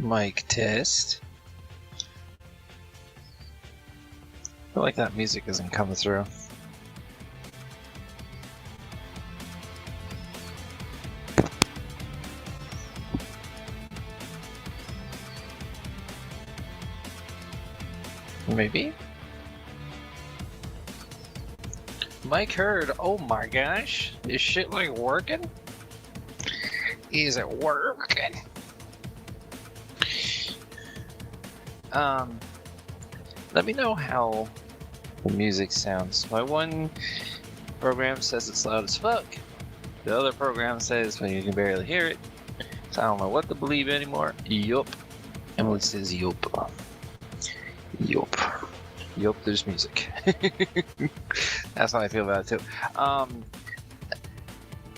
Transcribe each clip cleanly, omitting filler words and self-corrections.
Mic test. I feel like that music isn't coming through. Maybe? Mike heard. Oh my gosh. Is shit like working? Is it working? Let me know how the music sounds. My one program says it's loud as fuck. The other program says when you can barely hear it. So I don't know what to believe anymore. Yup. Emily says yup. Yup. Yup, there's music. That's how I feel about it too.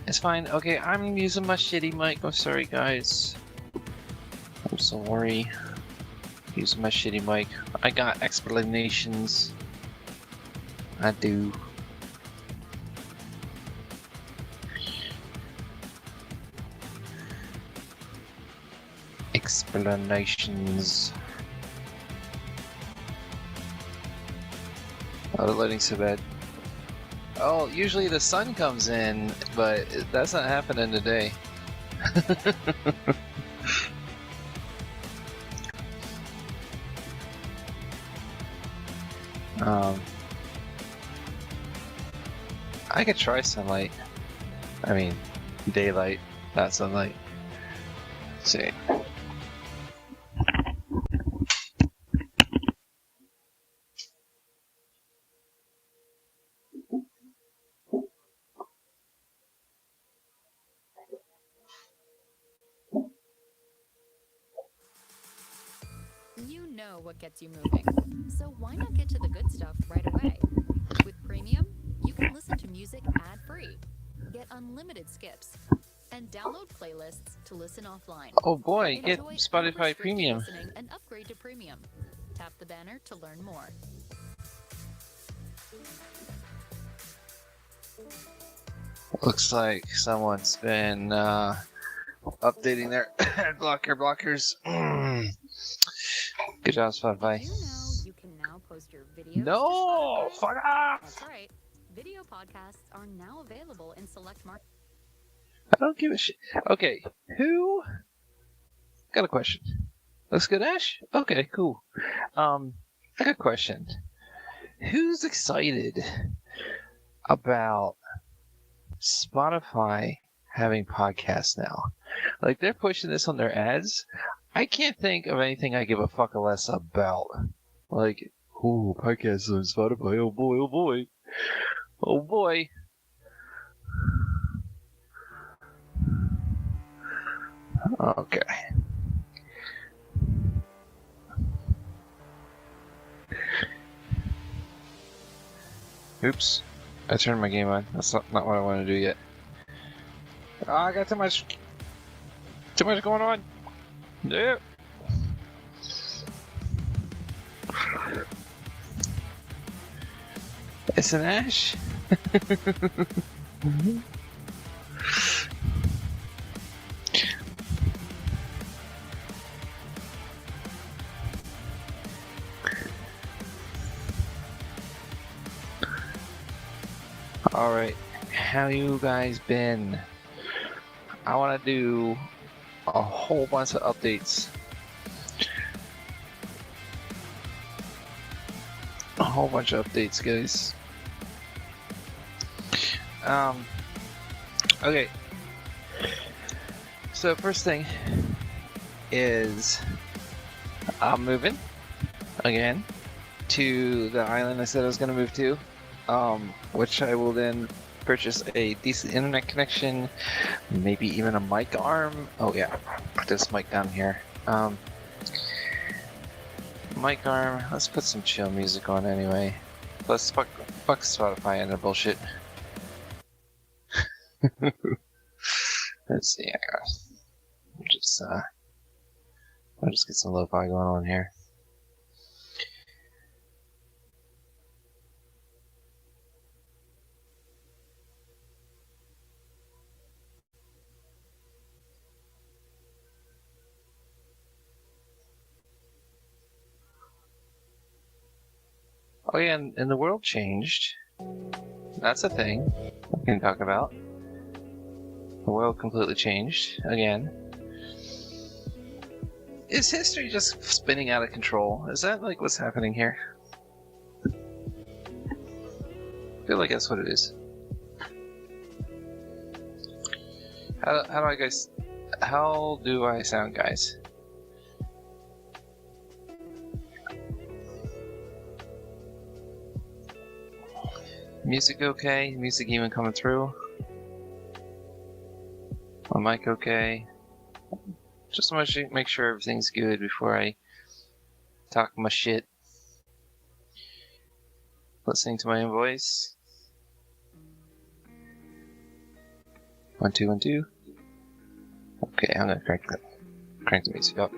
It's fine. Okay, I'm using my shitty mic. I'm sorry, guys. I'm sorry. Using my shitty mic. I got explanations. I do. Explanations. Oh, the lighting's so bad. Oh, usually the sun comes in, but that's not happening today. I could try sunlight. I mean, daylight, not sunlight. Let's see. You know what gets you moving, so why not get to the good stuff right away? With Premium, you can listen to music ad-free, get unlimited skips, and download playlists to listen offline. Oh boy, get Enjoy Spotify unrestricted Premium. listening and upgrade to Premium. Tap the banner to learn more. Looks like someone's been updating their blockers. Good job, Spotify. Did you know you can now post your videos to No! Spotify? Fuck off! That's right. Video podcasts are now available in select markets. I don't give a shit. Okay, who? Got a question. Looks good, Ash? Okay, cool. I got a question. Who's excited about Spotify having podcasts now? Like, they're pushing this on their ads. I can't think of anything I give a fuck less about. Like, ooh, podcasts on Spotify. Oh boy, oh boy. Oh boy. Okay. Oops. I turned my game on. That's not what I want to do yet. Oh, I got too much going on. Yeah. It's an Ash. Alright, how you guys been? I want to do a whole bunch of updates. A whole bunch of updates, guys. Okay. So first thing is I'm moving again to the island I said I was going to move to, which I will then purchase a decent internet connection, maybe even a mic arm. Oh yeah, put this mic down here. Mic arm. Let's put some chill music on anyway. Plus, fuck Spotify and their bullshit. Let's see. I'll just get some lo-fi going on here. Oh yeah, and the world changed. That's a thing we can talk about. The world completely changed again. Is history just spinning out of control? Is that like what's happening here? I feel like that's what it is. How do I sound, guys? Music okay? Music even coming through? My mic okay? Just want to make sure everything's good before I talk my shit. Listening to my own voice. 1 2 1 2. Okay, I'm gonna crank the music up.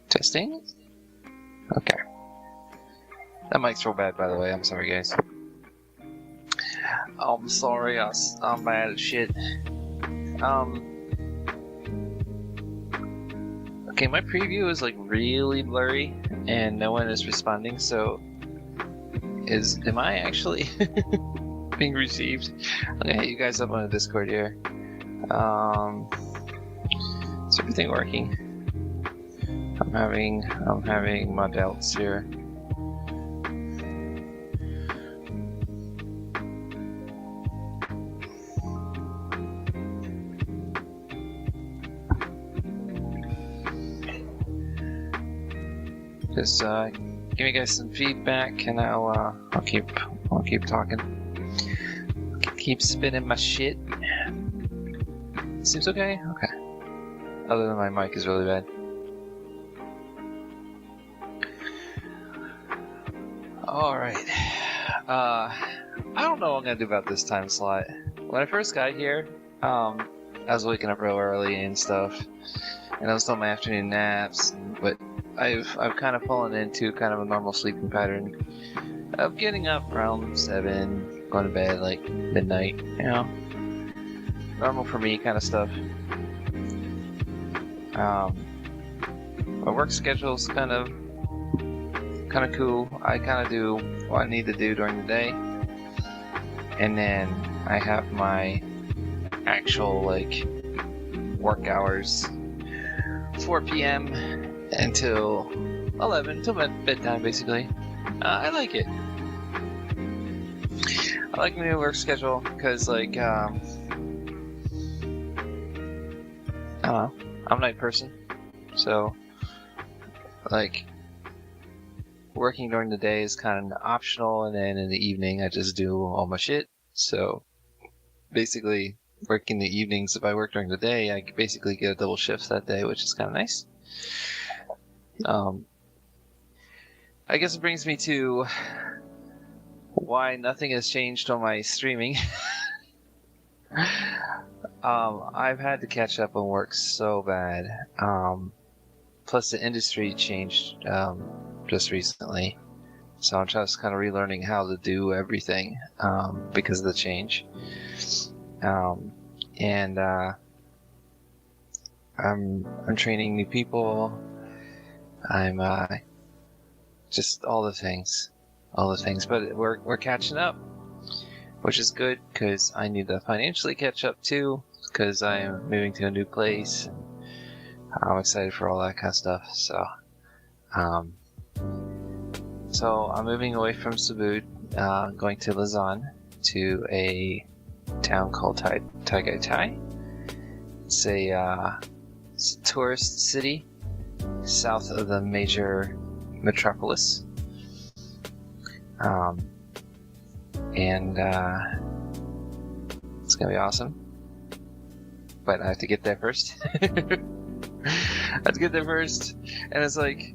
Testing. Okay. That mic's real bad, by the way. I'm sorry, guys. I'm sorry. I'm bad at shit. Okay, my preview is like really blurry, and no one is responding. So, am I actually being received? I'm gonna hit you guys up on the Discord here. Is everything working? I'm having my doubts here. Just give me guys some feedback, and I'll keep talking. Keep spinning my shit. Seems okay. Okay. Other than my mic is really bad. All right. I don't know what I'm gonna do about this time slot. When I first got here, I was waking up real early and stuff, and I was doing my afternoon naps, but I've kind of fallen into kind of a normal sleeping pattern of getting up around 7, going to bed like midnight, you know, normal for me kind of stuff. My work schedule's kind of cool. I kind of do what I need to do during the day, and then I have my actual like work hours 4 p.m. until 11, till bedtime basically. I like it. I like my new work schedule because like I don't know, I'm a night person, so like working during the day is kind of optional, and then in the evening I just do all my shit. So basically working the evenings, if I work during the day, I basically get a double shift that day, which is kind of nice. I guess it brings me to why nothing has changed on my streaming. I've had to catch up on work so bad. Plus the industry changed just recently, so I'm just kind of relearning how to do everything because of the change. And I'm training new people. I'm just all the things, but we're catching up, which is good because I need to financially catch up too, because I am moving to a new place. I'm excited for all that kind of stuff. So I'm moving away from Subud, going to Lausanne, to a town called Tagaytay. It's a tourist city south of the major metropolis, and it's gonna be awesome. But I have to get there first. I have to get there first, and it's like,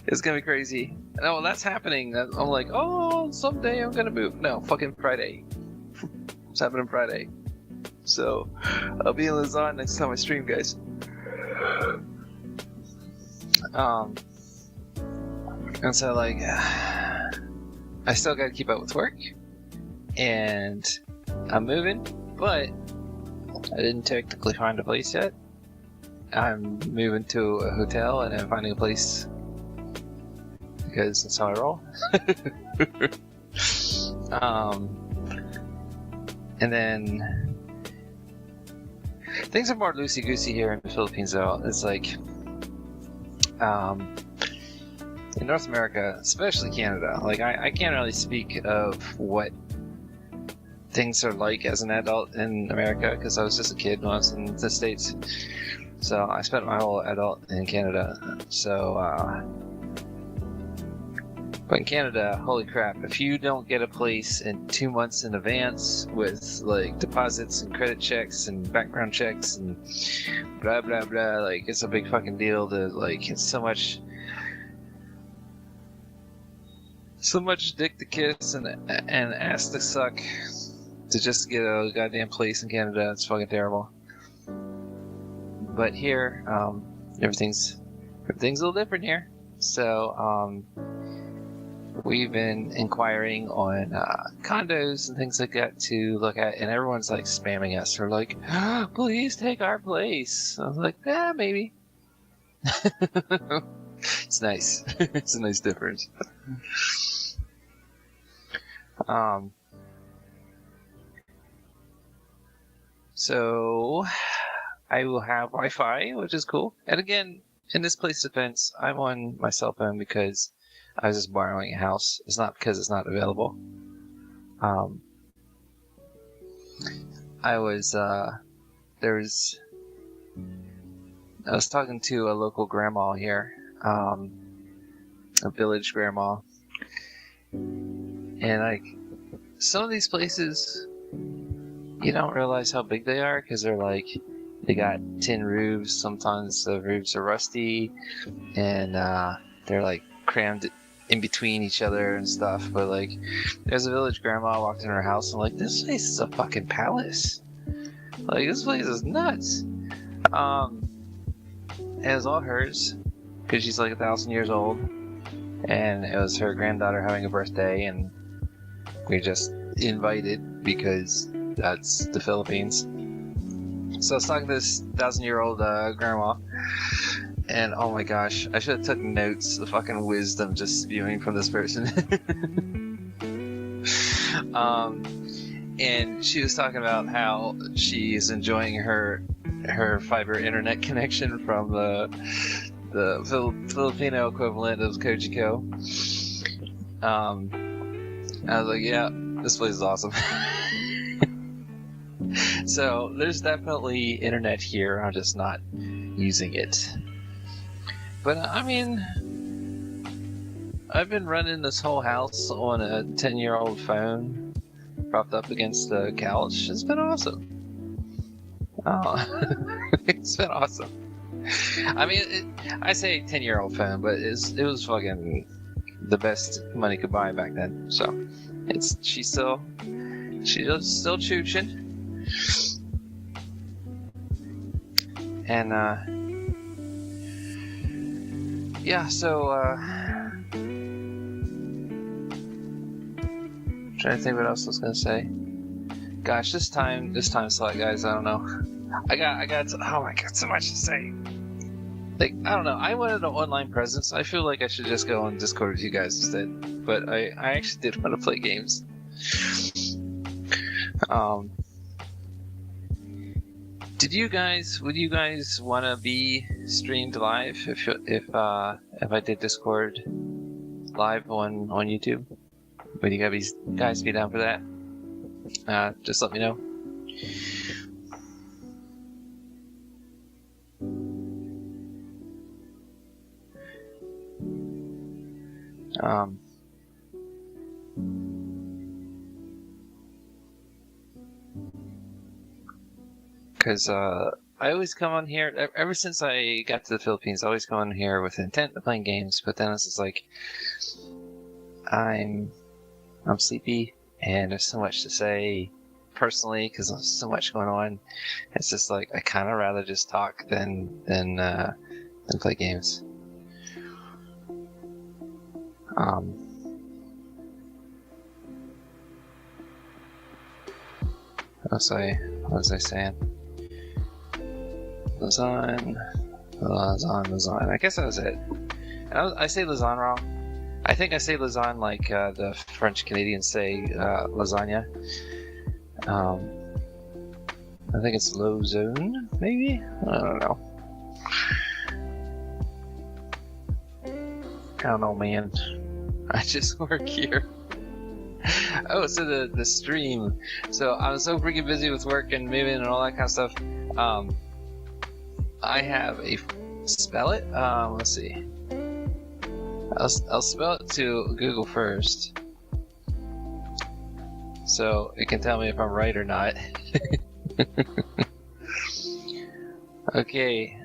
it's gonna be crazy. And oh, that's happening. I'm like, oh, someday I'm gonna move. No, fucking Friday. It's happening Friday. So I'll be in Lausanne next time I stream, guys. And so like, I still gotta keep up with work, and I'm moving, but I didn't technically find a place yet. I'm moving to a hotel and I'm finding a place because that's how I roll. And then things are more loosey-goosey here in the Philippines, though. It's like in North America, especially Canada, like I can't really speak of what things are like as an adult in America because I was just a kid when I was in the States. So I spent my whole adult in Canada. So, but in Canada, holy crap, if you don't get a place in 2 months in advance with like deposits and credit checks and background checks and blah blah blah, like it's a big fucking deal to like, it's so much dick to kiss and ass to suck to just get a goddamn place in Canada. It's fucking terrible. But here, everything's a little different here. So, we've been inquiring on condos and things like that to look at, and everyone's like spamming us. They're like, "Please take our place." I was like, "Yeah, maybe." It's nice. It's a nice difference. So I will have Wi-Fi, which is cool. And again, in this place defense, I'm on my cell phone because I was just borrowing a house. It's not because it's not available. I was talking to a local grandma here, a village grandma, and like some of these places, you don't realize how big they are because they're like, they got tin roofs. Sometimes the roofs are rusty, and they're like crammed in between each other and stuff. But like, there's a village grandma. I walked in her house and I'm like, this place is a fucking palace. Like, this place is nuts. And it was all hers because she's like 1,000 years old, and it was her granddaughter having a birthday, and we just invited because that's the Philippines. So I was talking to this 1,000-year-old grandma, and oh my gosh, I should have took notes. The fucking wisdom just spewing from this person. And she was talking about how she is enjoying her fiber internet connection from the Filipino equivalent of Kojiko. I was like, yeah, this place is awesome. So there's definitely internet here. I'm just not using it. But I mean, I've been running this whole house on a 10-year-old phone propped up against the couch. It's been awesome. It's been awesome. I mean, I say 10-year-old phone, but it was fucking the best money could buy back then. So she's still chooching. And yeah, so trying to think what else I was gonna say. Gosh, this time slot, guys, I don't know. I got so much to say. Like, I don't know, I wanted an online presence. I feel like I should just go on Discord with you guys instead. But I actually did want to play games. Would you guys want to be streamed live if I did Discord live on YouTube? Would you guys be down for that? Just let me know. Because I always come on here, ever since I got to the Philippines, I always come on here with the intent of playing games, but then it's just like, I'm sleepy, and there's so much to say personally, because there's so much going on. It's just like, I kind of rather just talk than play games. What was I saying? Lausanne. I guess that was it. I say Lausanne wrong. I think I say Lausanne like the French Canadians say lasagna. I think it's Lausanne, maybe? I don't know. I don't know, man. I just work here. Oh, so the stream. So I was so freaking busy with work and moving and all that kind of stuff. I have a spell it. Let's see. I'll spell it to Google first, so it can tell me if I'm right or not. Okay.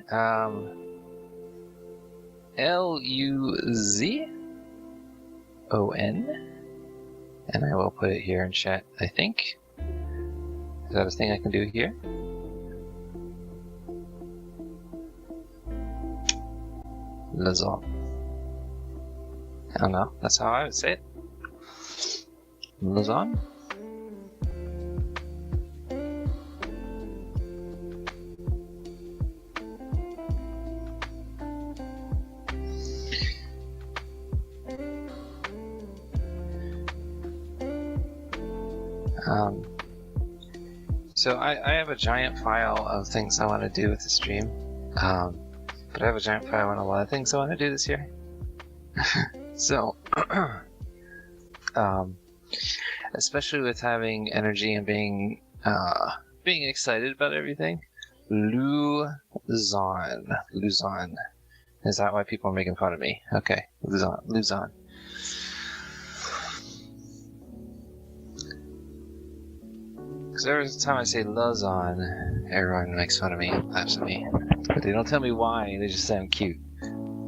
Luzon, and I will put it here in chat. I think. Is that a thing I can do here? Luzon. I don't know. That's how I would say it. Luzon. So I have a giant file of things I want to do with the stream, but I have a giant file on a lot of things I want to do this year. So, especially with having energy and being excited about everything. Luzon. Is that why people are making fun of me? Okay, Luzon. Because every time I say Luzon, everyone makes fun of me, laughs at me. But they don't tell me why, they just say I'm cute.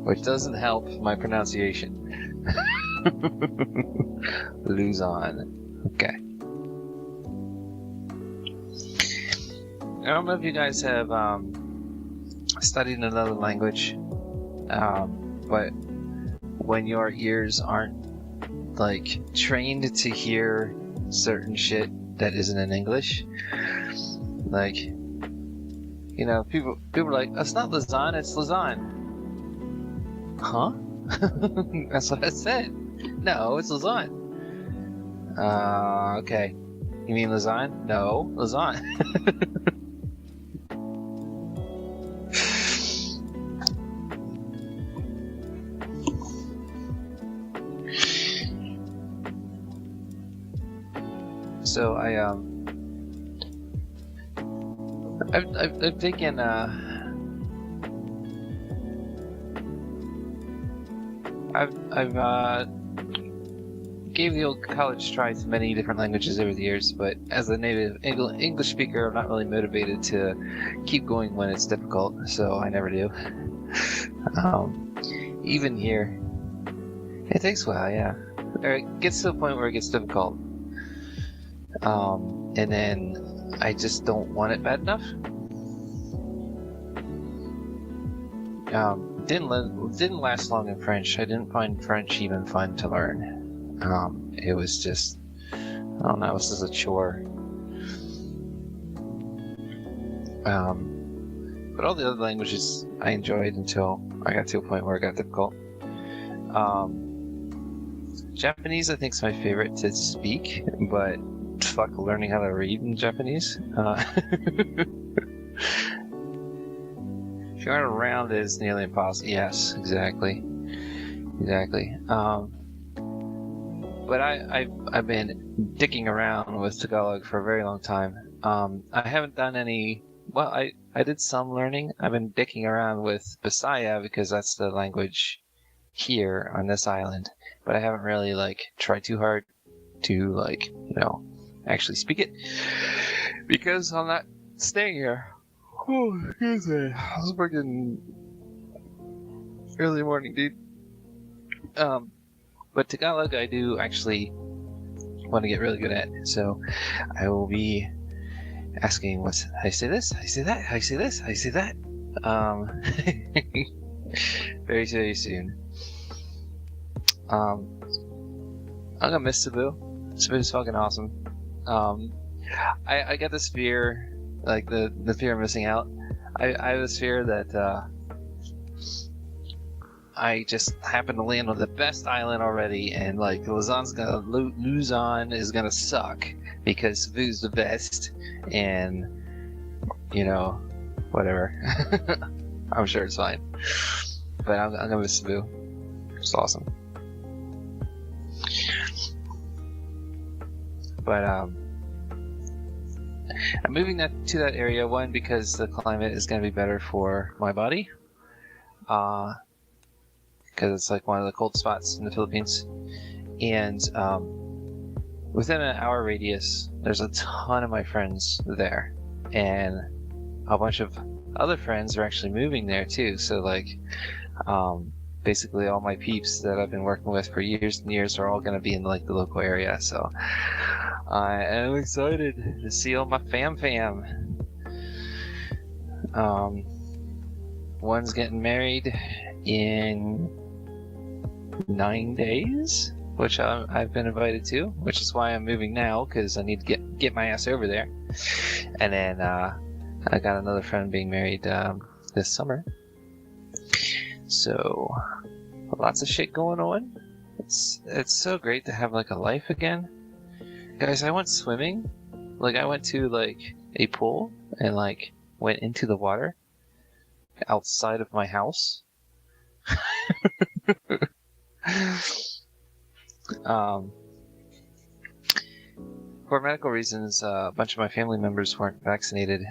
Which doesn't help my pronunciation. Luzon. Okay. I don't know if you guys have studied another language, but when your ears aren't like trained to hear certain shit that isn't in English, like, you know, people are like, "That's not Lausanne, it's Lausanne." Huh? That's what I said. No, it's Lausanne. Okay. You mean Lausanne? No, Lausanne. So I've taken I've gave the old college try to many different languages over the years, but as a native English speaker, I'm not really motivated to keep going when it's difficult, so I never do. Even here, it takes a while, yeah. Or it gets to a point where it gets difficult. And then I just don't want it bad enough. Didn't last long in French. I didn't find French even fun to learn. It was just, I don't know, it was just a chore. But all the other languages I enjoyed until I got to a point where it got difficult. Japanese I think is my favorite to speak, but fuck learning how to read in Japanese. If you aren't around it, it's nearly impossible. Yes, exactly. But I've been dicking around with Tagalog for a very long time. I haven't done any. Well, I did some learning. I've been dicking around with Bisaya because that's the language here on this island. But I haven't really tried too hard to actually speak it because I'm not staying here. Oh, excuse me. I was working early morning, dude. But Tagalog I do actually want to get really good at, so I will be asking I say this, I say that, I say this, I say that. Very, very soon. I'm gonna miss Cebu. Cebu's fucking awesome. I get this fear, the fear of missing out. I have this fear that I just happen to land on the best island already, and like Luzon is gonna suck because Cebu's the best, and you know, whatever. I'm sure it's fine, but I'm gonna miss Cebu. It's awesome. But I'm moving to that area, one, because the climate is going to be better for my body, because it's like one of the cold spots in the Philippines, and within an hour radius there's a ton of my friends there, and a bunch of other friends are actually moving there too, so like basically all my peeps that I've been working with for years and years are all going to be in like the local area, so I am excited to see all my fam. One's getting married in 9 days, which I've been invited to, which is why I'm moving now, because I need to get my ass over there. And then I got another friend being married this summer. So lots of shit going on. It's so great to have like a life again. Guys, I went swimming. Like I went to like a pool and like went into the water outside of my house. For medical reasons, a bunch of my family members weren't vaccinated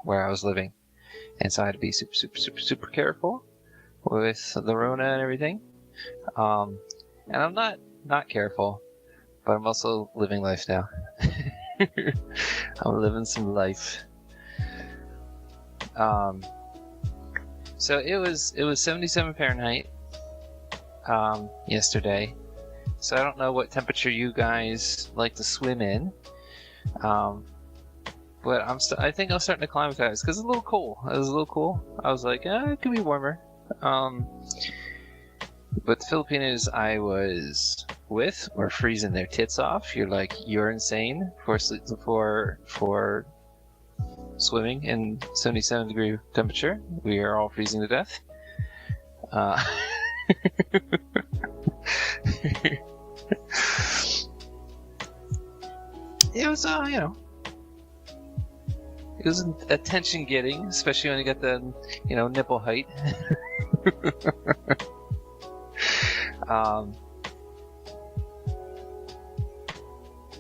where I was living, and so I had to be super careful with the Rona and everything. And I'm not careful, but I'm also living life now. I'm living some life. So it was 77 Fahrenheit yesterday. So I don't know what temperature you guys like to swim in. But I think I'm starting to acclimatize because it's a little cool. It was a little cool. I was like, it could be warmer. But the Filipinos I was with were freezing their tits off. You're insane for swimming in 77-degree temperature. We are all freezing to death. It was, it was attention getting, especially when you got the, nipple height.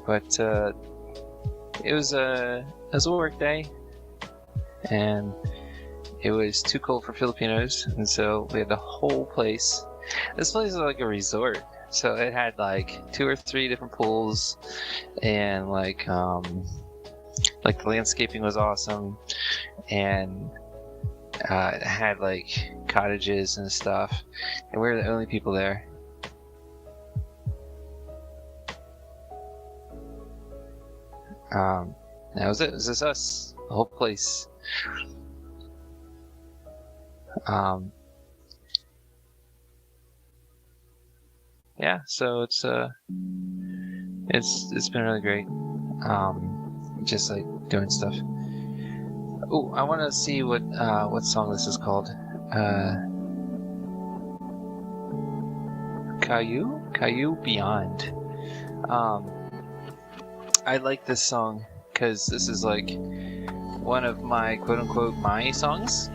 But it was a work day, and it was too cold for Filipinos, and so we had the whole place. This place is like a resort, so it had like 2 or 3 different pools, and like the landscaping was awesome, and it had like cottages and stuff, and we were the only people there. That was it. It was just us, the whole place. Yeah, so it's been really great. Just like doing stuff. Oh, I want to see what song this is called. Caillou Beyond. I like this song because this is like one of my quote-unquote my songs.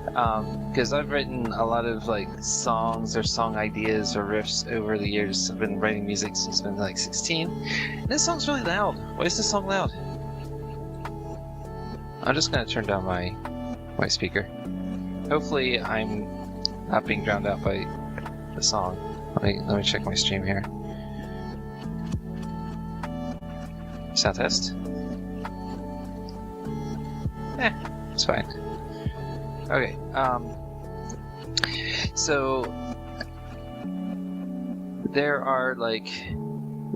Because I've written a lot of like songs or song ideas or riffs over the years. I've been writing music since I've been like 16. And this song's really loud. Why is this song loud? I'm just gonna turn down my speaker. Hopefully I'm not being drowned out by the song. Let me check my stream here. Sound test? It's fine. Okay, so there are like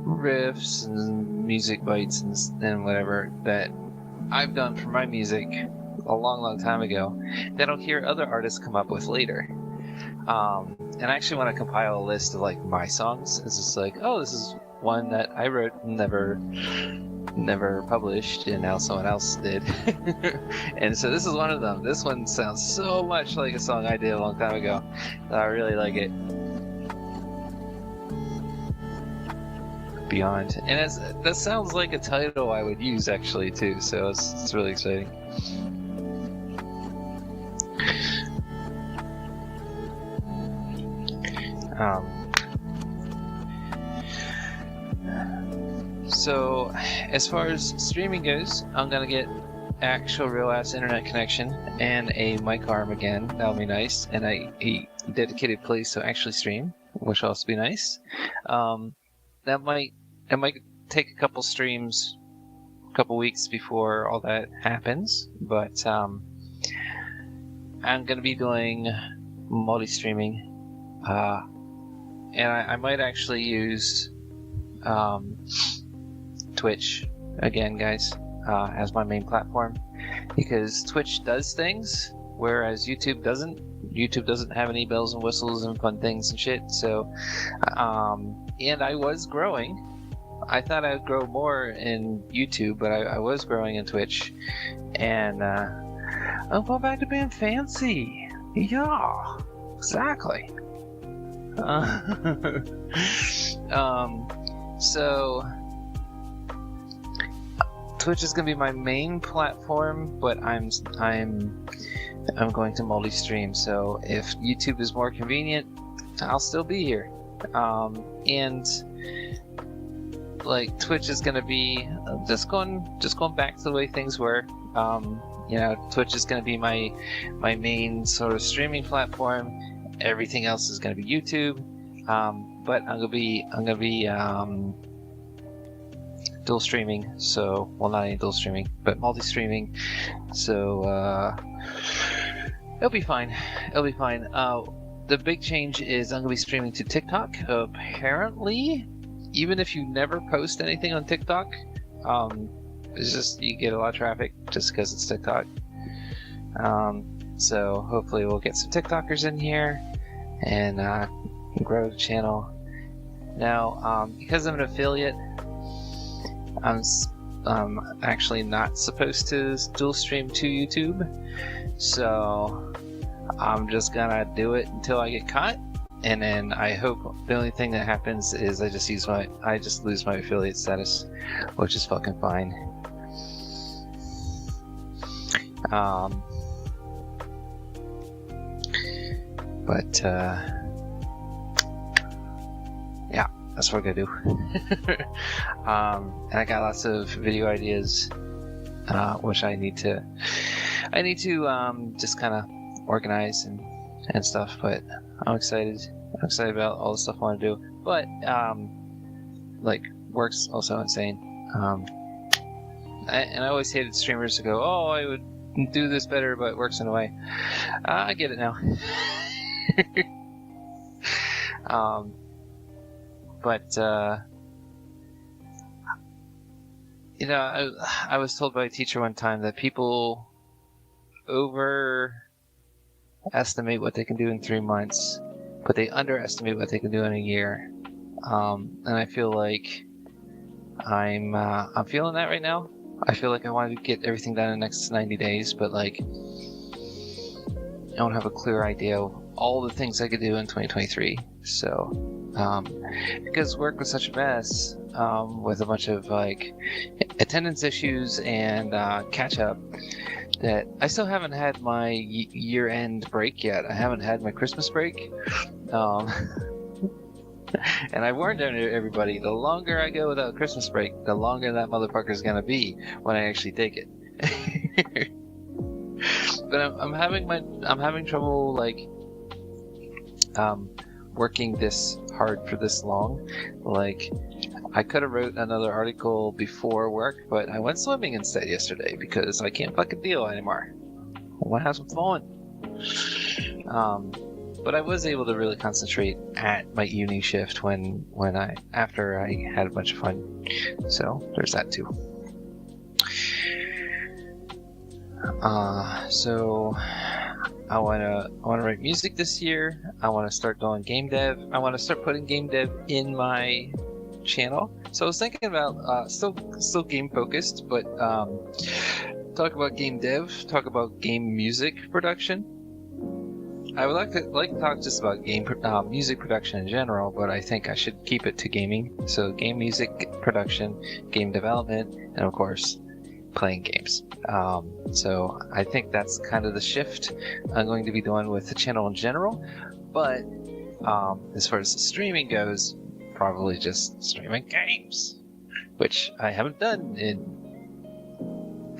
riffs and music bites and whatever that I've done for my music a long time ago that I'll hear other artists come up with later. And I actually want to compile a list of like my songs. It's just like, oh, this is one that I wrote and never never published, and now someone else did. And so this is one of them. This one sounds so much like a song I did a long time ago. I really like it. Beyond, and that sounds like a title I would use actually too. So it's really exciting. So as far as streaming goes, I'm gonna get actual real ass internet connection and a mic arm again. That'll be nice, and a dedicated place to actually stream, which will also be nice. That might take a couple streams, a couple weeks before all that happens, but I'm gonna be doing multi-streaming, and I might actually use Twitch again, guys, as my main platform, because Twitch does things whereas YouTube doesn't. YouTube doesn't have any bells and whistles and fun things and shit. So, and I was growing. I thought I would grow more in YouTube, but I was growing in Twitch, and I'm going back to being fancy. Yeah, exactly. So Twitch is gonna be my main platform, but I'm going to multi-stream. So if YouTube is more convenient, I'll still be here. And like Twitch is gonna be just going back to the way things were. Twitch is gonna be my main sort of streaming platform. Everything else is gonna be YouTube. But I'm gonna be dual streaming. So, well, not any dual streaming, but multi-streaming. So it'll be fine. It'll be fine. The big change is I'm gonna be streaming to TikTok. Apparently, even if you never post anything on TikTok, it's just you get a lot of traffic just because it's TikTok. So hopefully we'll get some TikTokers in here and grow the channel. Now, because I'm an affiliate, I'm actually not supposed to dual stream to YouTube, so I'm just gonna do it until I get caught, and then I hope the only thing that happens is I just lose my affiliate status, which is fucking fine. But yeah, that's what I'm gonna do. And I got lots of video ideas, which I need to just kind of organize and stuff. But I'm excited. I'm excited about all the stuff I want to do. But like work's also insane. And I always hated streamers to go, "Oh, I would do this better, but work's in a way." I get it now. But I was told by a teacher one time that people overestimate what they can do in 3 months, but they underestimate what they can do in a year. And I feel like I'm feeling that right now. I feel like I want to get everything done in the next 90 days, but like I don't have a clear idea of all the things I could do in 2023. So, because work was such a mess, with a bunch of like attendance issues and catch up, that I still haven't had my year-end break yet. I haven't had my Christmas break. And I warned everybody, the longer I go without Christmas break, the longer that motherfucker's gonna be when I actually take it. But I'm having trouble like working this hard for this long. Like, I could have wrote another article before work, but I went swimming instead yesterday because I can't fucking deal anymore. I want to have some fun. But I was able to really concentrate at my evening shift after I had a bunch of fun. So there's that too. So I wanna write music this year. I wanna start doing game dev. I wanna start putting game dev in my channel. So I was thinking about still game focused, but talk about game dev, talk about game music production. I would like to talk just about game music production in general, but I think I should keep it to gaming. So game music production, game development, and of course, playing games. So I think that's kind of the shift I'm going to be doing with the channel in general. But as far as streaming goes, probably just streaming games, which I haven't done in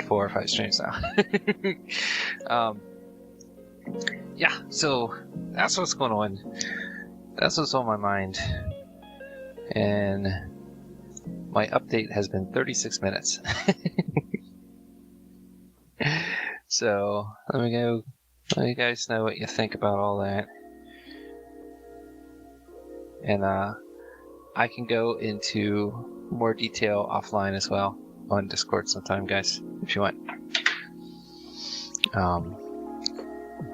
4 or 5 streams now. Yeah, so that's what's going on. That's what's on my mind. And my update has been 36 minutes. So let me go. Let you guys know what you think about all that. And I can go into more detail offline as well on Discord sometime, guys, if you want.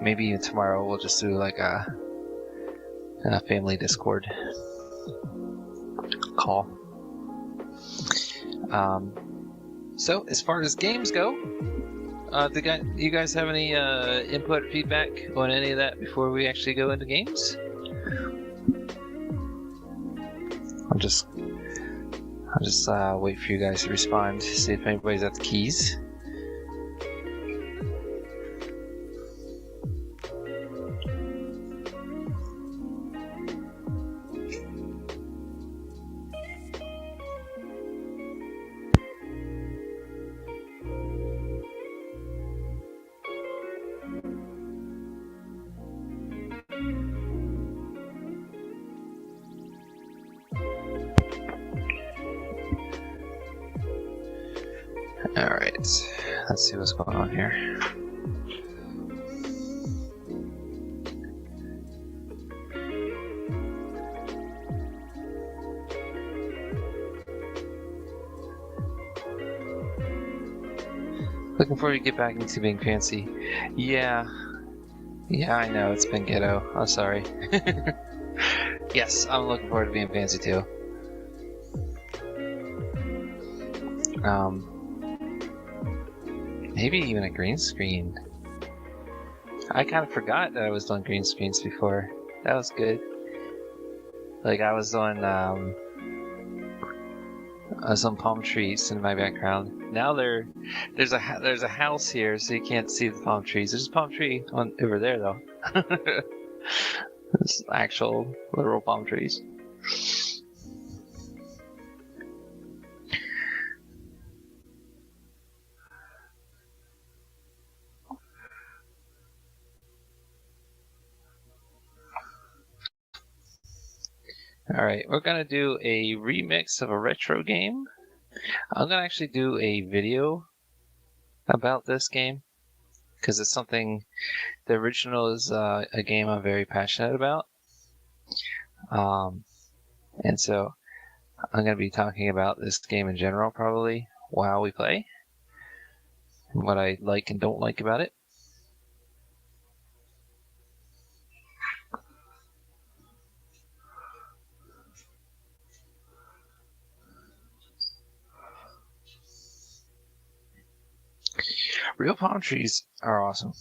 Maybe even tomorrow we'll just do like a family Discord call. So as far as games go, you guys have any input, feedback on any of that before we actually go into games? I'll just wait for you guys to respond, see if anybody's at the keys. Alright, let's see what's going on here. Looking forward to get back into being fancy. Yeah, I know, it's been ghetto. I'm sorry. Yes, I'm looking forward to being fancy too. Maybe even a green screen. I kind of forgot that I was doing green screens before. That was good. Like I was on palm trees in my background. Now there's a house here, so you can't see the palm trees. There's a palm tree over there though. It's actual literal palm trees. Alright, we're gonna do a remix of a retro game. I'm gonna actually do a video about this game because it's something. The original is a game I'm very passionate about, and so I'm gonna be talking about this game in general probably while we play, and what I like and don't like about it. Real palm trees are awesome.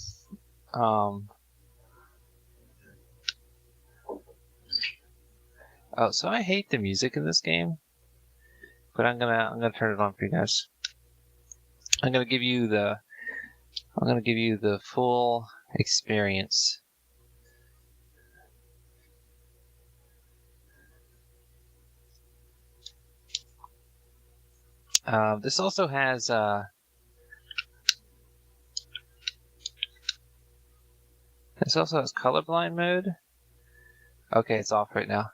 Oh, so I hate the music in this game, but I'm gonna turn it on for you guys. I'm gonna give you the full experience. This also has colorblind mode. Okay, it's off right now.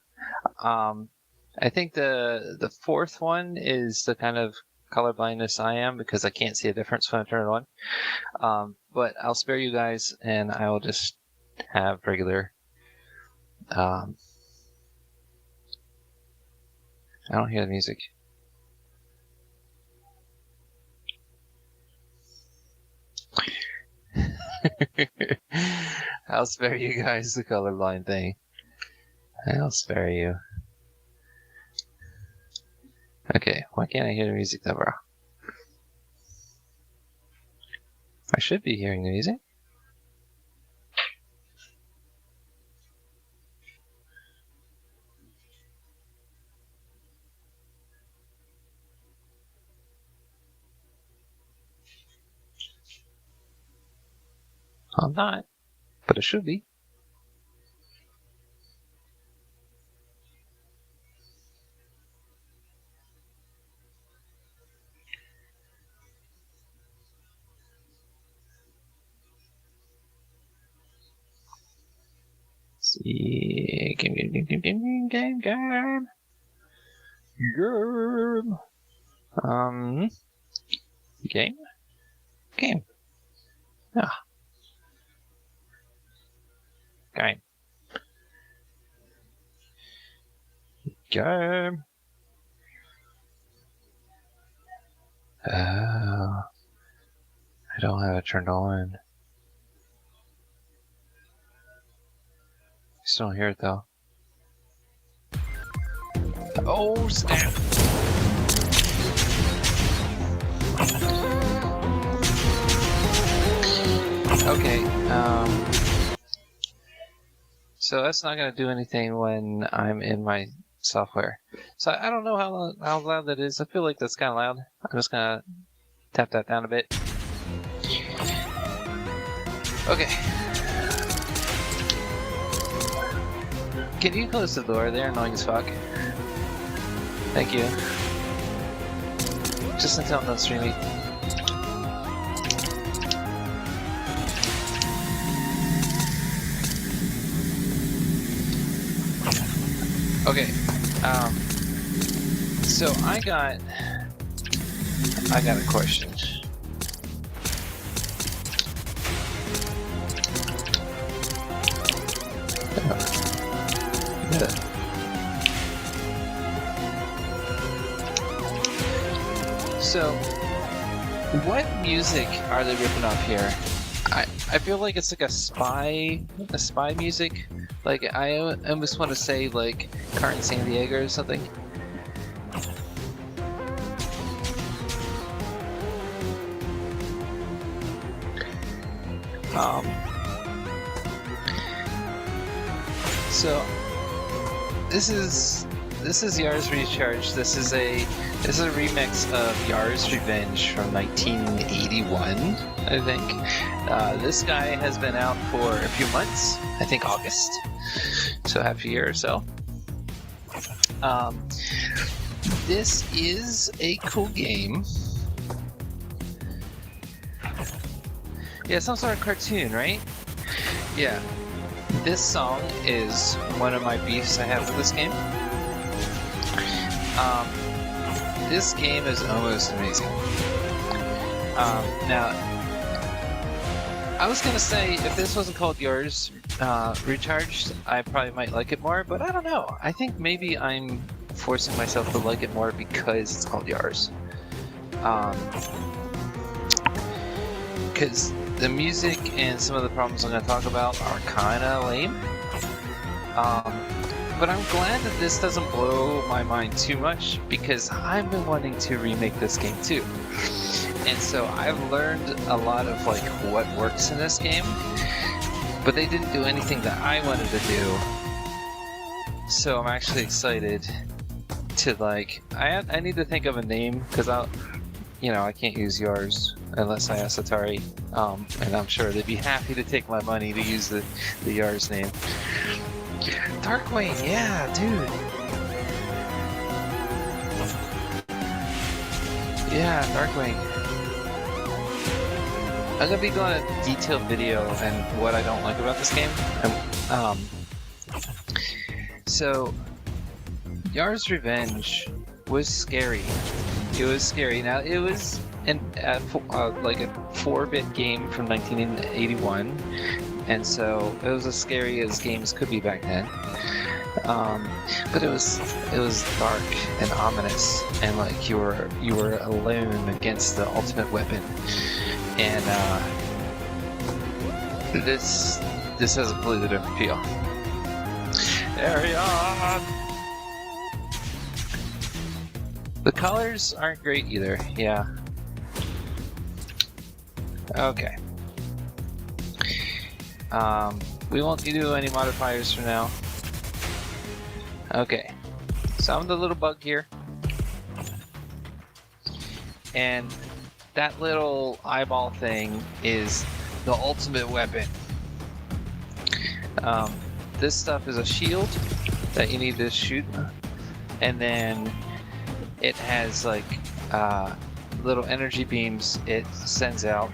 I think the fourth one is the kind of colorblindness I am because I can't see a difference when I turn it on. But I'll spare you guys, and I will just have regular. I don't hear the music. I'll spare you guys the colorblind thing. I'll spare you. Okay, why can't I hear the music though, bro? I should be hearing the music. I'm not, but it should be. See, game. Game. Ah, game. Game. Oh, I don't have it turned on. I still don't hear it though. Oh snap! Okay, so that's not gonna do anything when I'm in my software. So I don't know how loud that is. I feel like that's kind of loud. I'm just gonna tap that down a bit. Okay. Can you close the door? They're annoying as fuck. Thank you. Just until I'm done streaming. Okay, so I got a question. So, what music are they ripping off here? I feel like it's like a spy music. Like I almost want to say like Carton San Diego or something. So this is Yar's Recharge. This is a remix of Yar's Revenge from 1981, I think. This guy has been out for a few months, I think August, so half a year or so. This is a cool game. Yeah, some sort of cartoon, right? Yeah. This song is one of my beefs I have with this game. This game is almost amazing. Now, I was gonna say if this wasn't called Yours Recharged, I probably might like it more, but I don't know. I think maybe I'm forcing myself to like it more because it's called Yours. Because the music and some of the problems I'm gonna talk about are kinda lame. But I'm glad that this doesn't blow my mind too much because I've been wanting to remake this game too. And so I've learned a lot of like what works in this game, but they didn't do anything that I wanted to do. So I'm actually excited to like, I need to think of a name because I can't use yours unless I ask Atari. And I'm sure they'd be happy to take my money to use the Yars name. Darkwing, yeah, dude. Yeah, Darkwing. I'm gonna be doing a detailed video and what I don't like about this game. So, Yar's Revenge was scary. It was scary. Now, it was like a 4-bit game from 1981. And so it was as scary as games could be back then. But it was dark and ominous, and like you were alone against the ultimate weapon. And this has a completely different feel. Arion! The colors aren't great either. Yeah. Okay. We won't do any modifiers for now. Okay. So I'm the little bug here. And that little eyeball thing is the ultimate weapon. This stuff is a shield that you need to shoot. And then it has like little energy beams it sends out.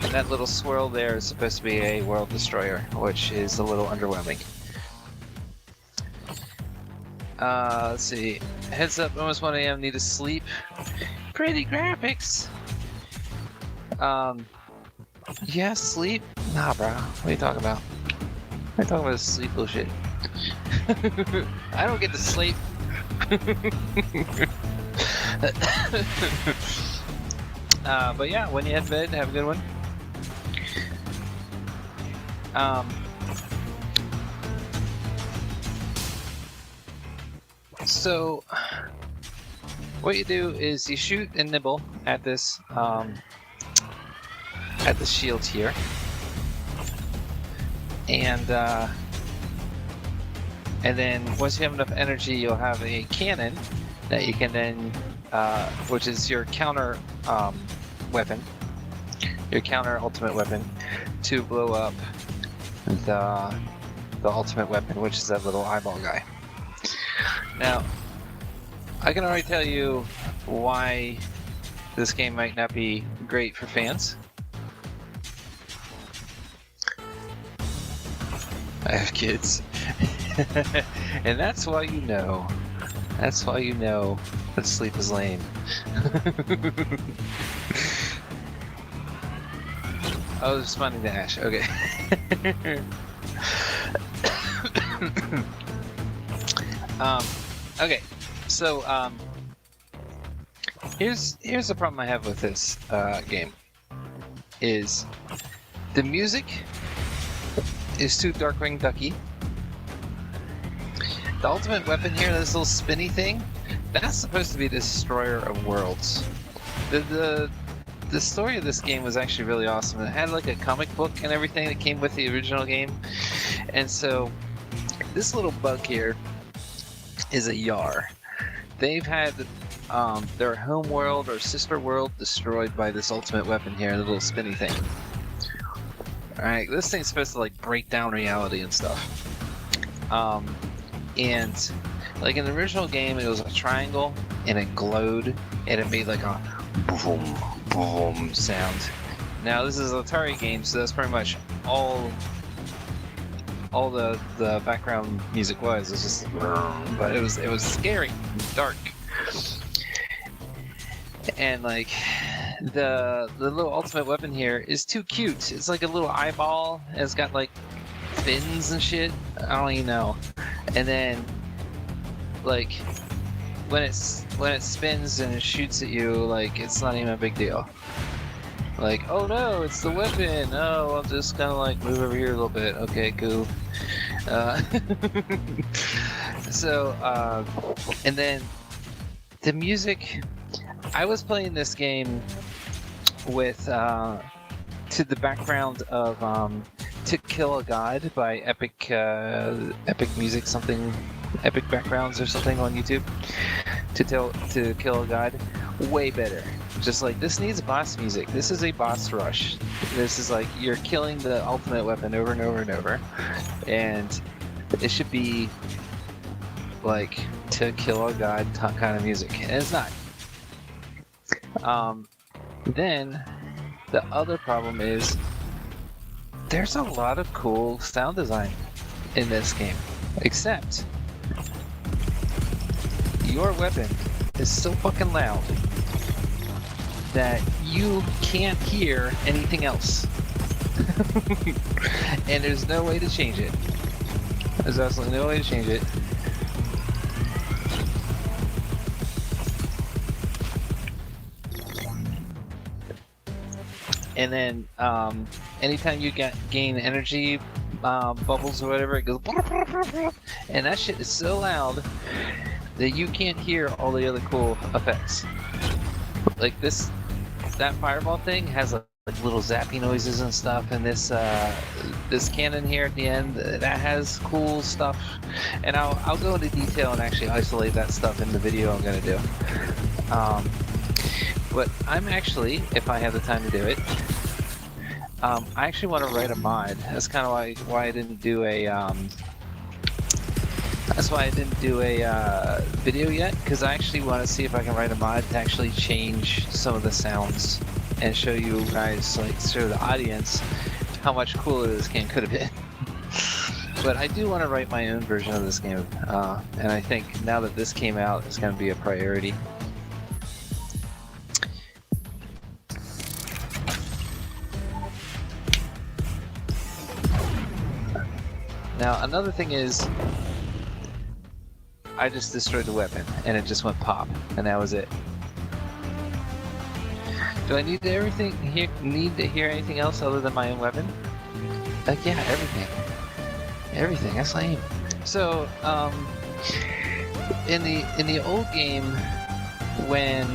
And that little swirl there is supposed to be a world destroyer, which is a little underwhelming. Let's see. Heads up, almost 1 AM, need to sleep. Pretty graphics. Yeah, sleep? Nah, bro. What are you talking about? What are you talking about sleep bullshit? I don't get to sleep. But yeah, when you head to bed, have a good one. So what you do is you shoot and nibble at this shield here, and then once you have enough energy, you'll have a cannon that you can then, which is your counter weapon, your counter ultimate weapon, to blow up the ultimate weapon, which is that little eyeball guy. Now, I can already tell you why this game might not be great for fans. I have kids. And that's why you know. That's why you know that sleep is lame. I was responding to Ash. Okay. Okay. So here's the problem I have with this game. Is the music is too Darkwing Ducky. The ultimate weapon here, this little spinny thing, that's supposed to be the destroyer of worlds. The story of this game was actually really awesome. It had like a comic book and everything that came with the original game. And so this little bug here is a Yar. They've had their home world or sister world destroyed by this ultimate weapon here, the little spinny thing. Alright, this thing's supposed to like break down reality and stuff. And like in the original game, it was a triangle and it glowed and it made like a boom, boom sound. Now this is an Atari game, so that's pretty much all the background music was. It's just, but it was scary, and dark, and like the little ultimate weapon here is too cute. It's like a little eyeball. And it's got like fins and shit. I don't even know. And then like when it spins and it shoots at you, like it's not even a big deal. Like, oh no, it's the weapon. Oh, I'll just kind of like move over here a little bit. Okay, cool. So, and then the music. I was playing this game with to the background of "To Kill a God" by Epic Music, something, Epic Backgrounds or something on YouTube. To Kill a God, way better. Just like, this needs boss music. This is a boss rush. This is like you're killing the ultimate weapon over and over and over, and it should be like To Kill a God kind of music, and it's not. Then the other problem is there's a lot of cool sound design in this game, except your weapon is so fucking loud that you can't hear anything else. And there's no way to change it. There's absolutely no way to change it. And then anytime you gain energy bubbles or whatever, it goes, and that shit is so loud that you can't hear all the other cool effects. Like that fireball thing has like little zappy noises and stuff, and this cannon here at the end that has cool stuff. And I'll go into detail and actually isolate that stuff in the video I'm gonna do. But I'm actually, if I have the time to do it, I actually want to write a mod. That's kind of why I didn't do a that's why I didn't do a video yet, because I actually want to see if I can write a mod to actually change some of the sounds and show you guys, like show the audience, how much cooler this game could have been. But I do want to write my own version of this game, and I think now that this came out, it's going to be a priority. Now, another thing is, I just destroyed the weapon, and it just went pop, and that was it. Do I need to hear anything else other than my own weapon? Like, yeah, everything. Everything, that's lame. So, in the old game, when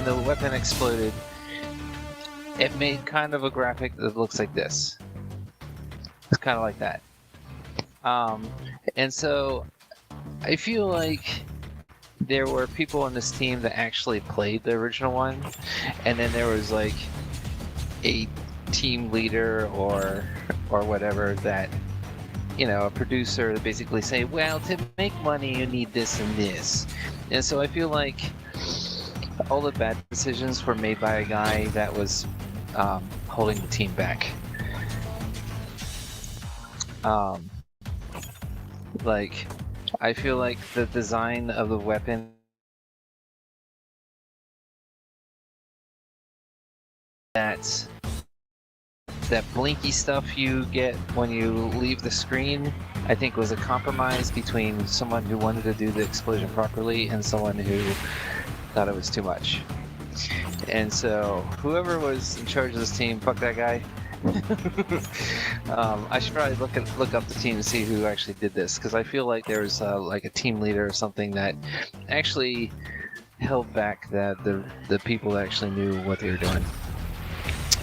the weapon exploded, it made kind of a graphic that looks like this. It's kind of like that. And so I feel like there were people on this team that actually played the original one, and then there was like a team leader or whatever that, you know, a producer that basically say, well, to make money you need this and this. And so I feel like all the bad decisions were made by a guy that was holding the team back. Like, I feel like the design of the weapon that blinky stuff you get when you leave the screen, I think was a compromise between someone who wanted to do the explosion properly and someone who thought it was too much. And so whoever was in charge of this team, fuck that guy. I should probably look up the team to see who actually did this, because I feel like there was like a team leader or something that actually held back the people that actually knew what they were doing.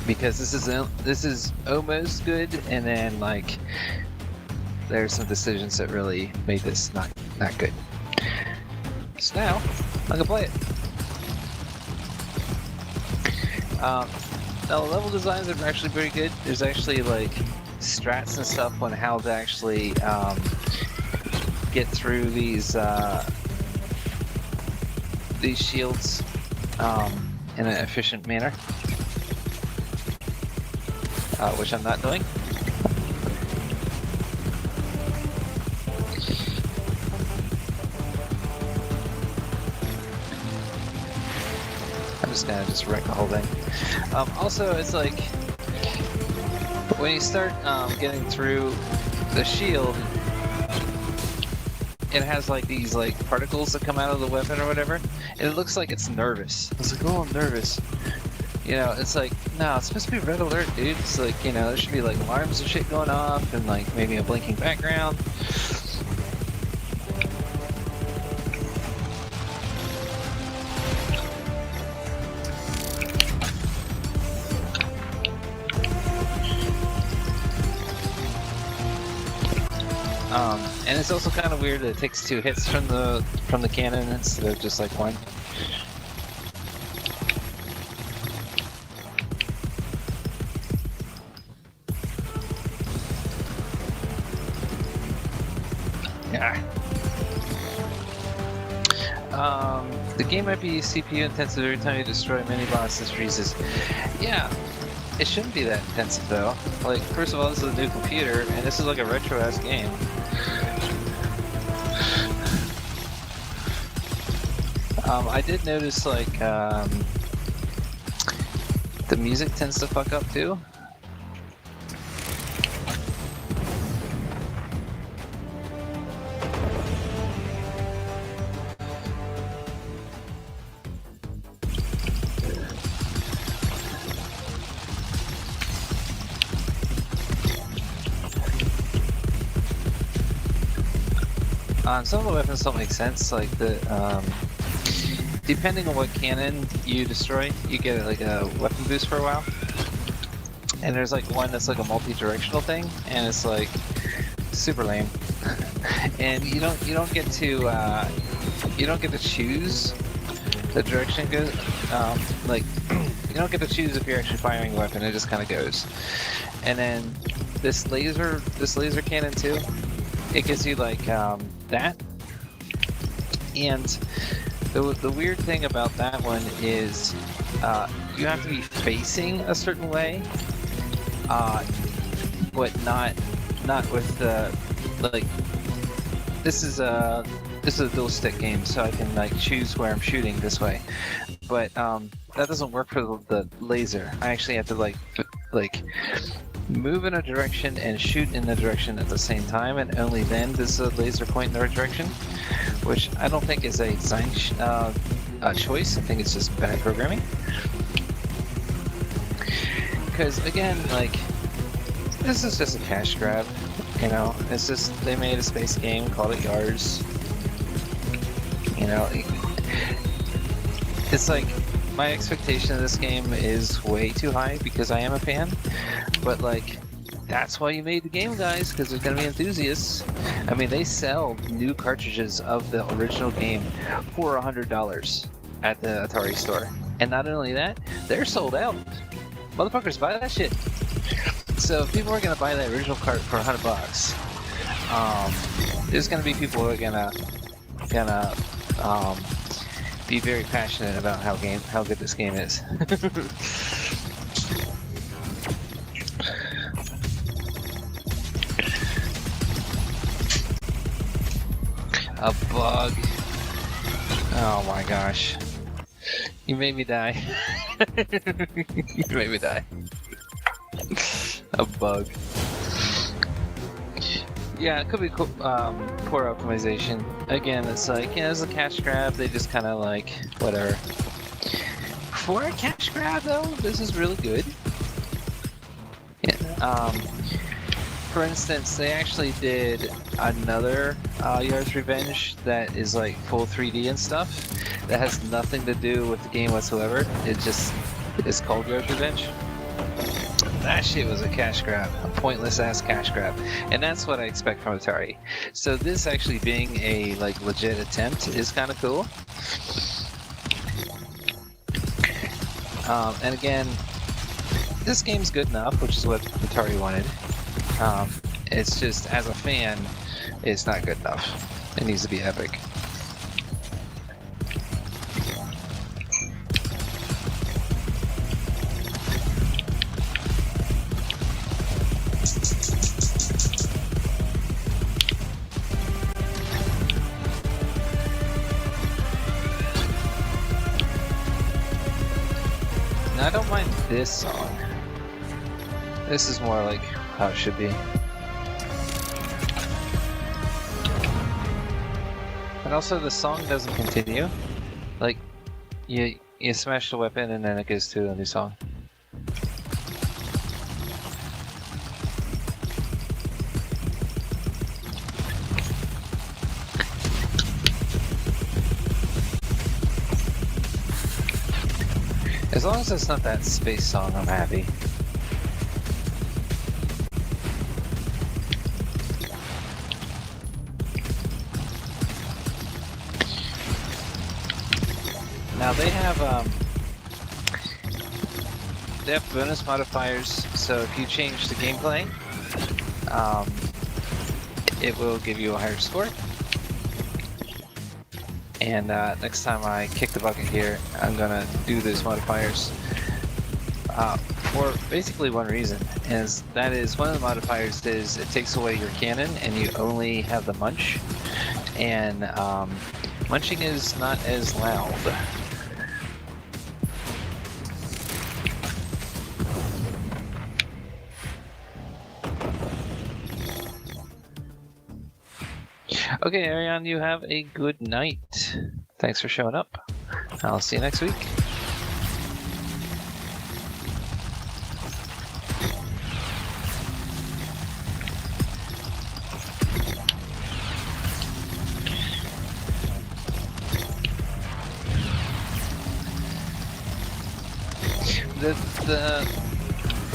Because this is almost good, and then like there's some decisions that really made this not good. So now I'm gonna play it. Now, the level designs are actually pretty good. There's actually like strats and stuff on how to actually get through these shields in an efficient manner, which I'm not doing. I'm just gonna wreck the whole thing. Also, it's like when you start getting through the shield, it has like these like particles that come out of the weapon or whatever, and it looks like it's nervous. I was like, oh, I'm nervous. You know, it's like, no, it's supposed to be red alert, dude. It's like, you know, there should be like alarms and shit going off, and like maybe a blinking background. And it's also kind of weird that it takes 2 hits from the cannon instead of just like 1. Yeah. The game might be CPU intensive every time you destroy mini bosses freezes. Yeah. It shouldn't be that intensive though. Like, first of all, this is a new computer, and this is like a retro-ass game. I did notice, like, the music tends to fuck up too. Some of the weapons don't make sense. Like depending on what cannon you destroy, you get like a weapon boost for a while. And there's like one that's like a multi-directional thing, and it's like super lame. And you don't get to choose the direction it goes. Like you don't get to choose if you're actually firing a weapon. It just kind of goes. And then this laser cannon too. It gives you like that. And the weird thing about that one is you have to be facing a certain way. But not with the like. This is a dual stick game, so I can like choose where I'm shooting this way. But that doesn't work for the laser. I actually have to like move in a direction and shoot in the direction at the same time, and only then does the laser point in the right direction. Which I don't think is a design choice. I think it's just bad programming. Because again, like, this is just a cash grab, you know. It's just they made a space game, called it Yards. You know, it's like my expectation of this game is way too high because I am a fan. But like, that's why you made the game, guys, because there's gonna be enthusiasts. I mean, they sell new cartridges of the original game for $100 at the Atari store, and not only that, they're sold out. Motherfuckers buy that shit. So if people are gonna buy that original cart for $100, there's gonna be people who are gonna be very passionate about how good this game is. A bug. Oh my gosh. You made me die. You made me die. A bug. Yeah, it could be poor optimization. Again, it's like, yeah, it's a cash grab. They just kind of like, whatever. For a cash grab, though, this is really good. Yeah, for instance, they actually did another Yards Revenge that is like full 3D and stuff. That has nothing to do with the game whatsoever. It just is called Yards Revenge. That shit was a cash grab, a pointless ass cash grab, and that's what I expect from Atari. So this actually being a like legit attempt is kind of cool. And again, this game's good enough, which is what Atari wanted. It's just, as a fan, it's not good enough. It needs to be epic. Now, I don't mind this song. This is more like how it should be. And also, the song doesn't continue. Like, you smash the weapon and then it goes to a new song. As long as it's not that space song, I'm happy. Now they have bonus modifiers, so if you change the gameplay, it will give you a higher score. And next time I kick the bucket here, I'm gonna do those modifiers for basically one reason, that is one of the modifiers is it takes away your cannon and you only have the munch, and munching is not as loud. Okay, Ariane, you have a good night. Thanks for showing up. I'll see you next week.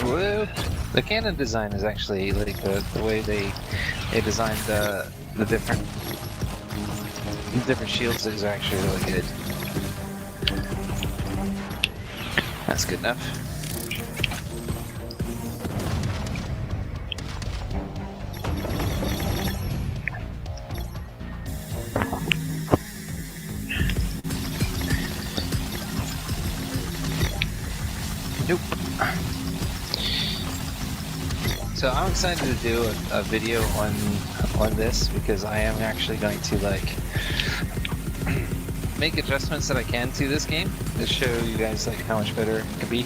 whoa, the cannon design is actually like the way they designed the different shields is actually really good. That's good enough. Nope. So I'm excited to do a video on this because I am actually going to like make adjustments that I can to this game to show you guys like how much better it can be.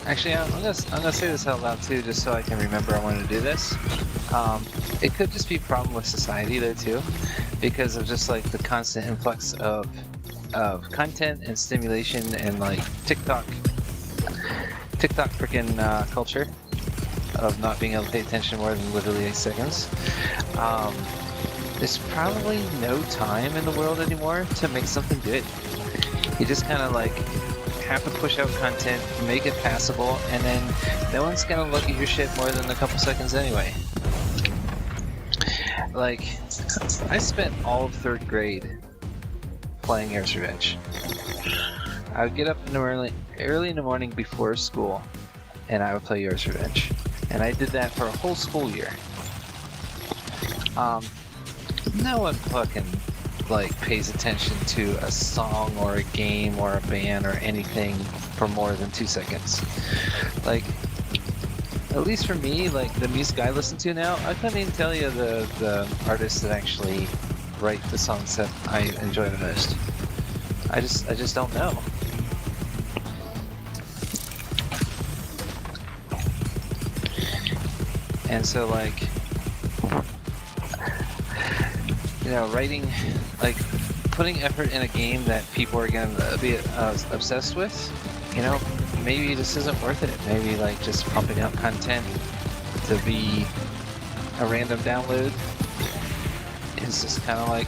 Actually, I'm gonna say this out loud too, just so I can remember I wanted to do this. It could just be a problem with society though too, because of just like the constant influx of content and stimulation and like TikTok freaking culture of not being able to pay attention more than literally 8 seconds. There's probably no time in the world anymore to make something good. You just kind of like have to push out content, make it passable, and then no one's gonna look at your shit more than a couple seconds anyway. Like, I spent all of 3rd grade playing Heyy's Revenge. I would get up in the early in the morning before school, and I would play Heyy's Revenge. And I did that for a whole school year. No one fucking like pays attention to a song or a game or a band or anything for more than 2 seconds. Like, at least for me, like the music I listen to now, I couldn't even tell you the artists that actually write the songs that I enjoy the most. I just don't know. And so like, you know, writing, like putting effort in a game that people are gonna be obsessed with, you know, maybe this isn't worth it. Maybe like just pumping out content to be a random download is just kind of like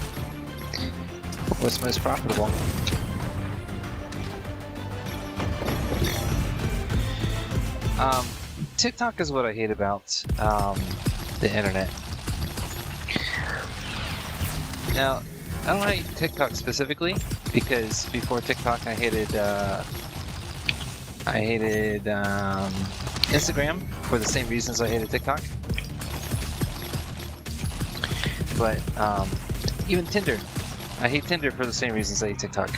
what's most profitable. TikTok is what I hate about the internet. Now, I don't hate TikTok specifically because before TikTok I hated Instagram for the same reasons I hated TikTok. But even Tinder, I hate Tinder for the same reasons I hate TikTok.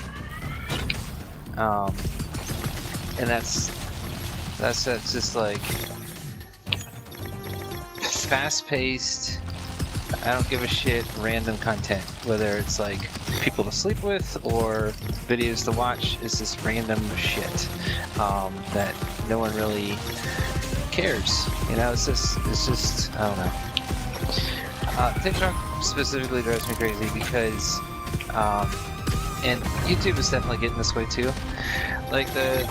And that's just like fast-paced, I don't give a shit, random content, whether it's like people to sleep with or videos to watch. It's just random shit that no one really cares. You know, it's just I don't know. TikTok specifically drives me crazy because, and YouTube is definitely getting this way too. Like the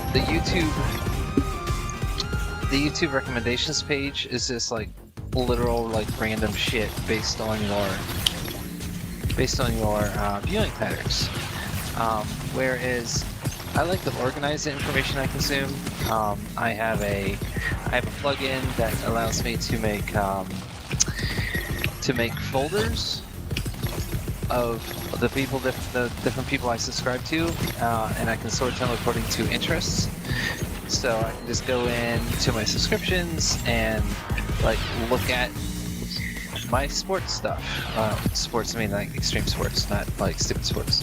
YouTube recommendations page is just like literal like random shit based on your viewing patterns. Whereas I like to organize the information I consume. I have a plugin that allows me to make folders of the different people I subscribe to, and I can sort them according to interests. So I can just go into my subscriptions and like look at my sports stuff. Sports, I mean like extreme sports, not like stupid sports.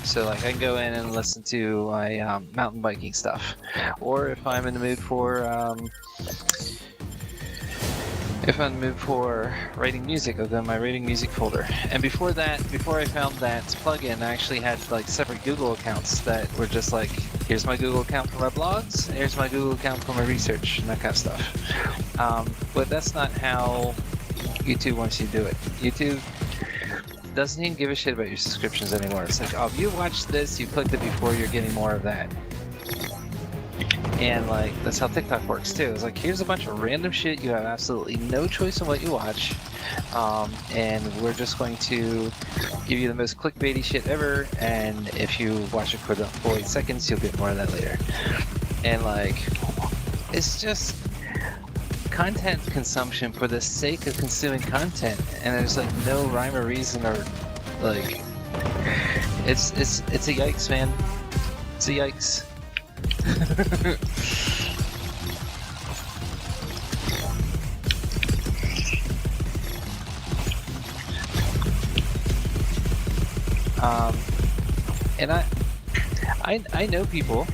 So like I can go in and listen to my mountain biking stuff, or if I'm in the mood for writing music, I'll go in my writing music folder. And before I found that plugin, I actually had like separate Google accounts that were just like, here's my Google account for my blogs, here's my Google account for my research, and that kind of stuff. But that's not how YouTube wants you to do it. YouTube doesn't even give a shit about your subscriptions anymore. It's like, oh, if you watched this, you clicked it before, you're getting more of that. And like that's how TikTok works too. It's like here's a bunch of random shit. You have absolutely no choice in what you watch, and we're just going to give you the most clickbaity shit ever. And if you watch it for the full 8 seconds, you'll get more of that later. And like, it's just content consumption for the sake of consuming content, and there's like no rhyme or reason or like, it's a yikes, man. It's a yikes. And I know people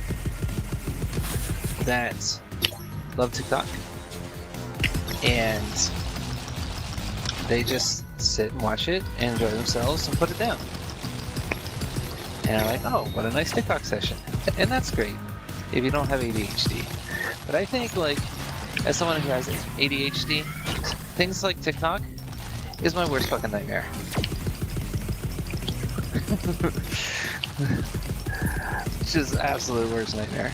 that love TikTok, and they just sit and watch it and enjoy themselves and put it down. And I'm like, oh, what a nice TikTok session. And that's great if you don't have ADHD. But I think, like, as someone who has ADHD, things like TikTok is my worst fucking nightmare. It's just absolute worst nightmare.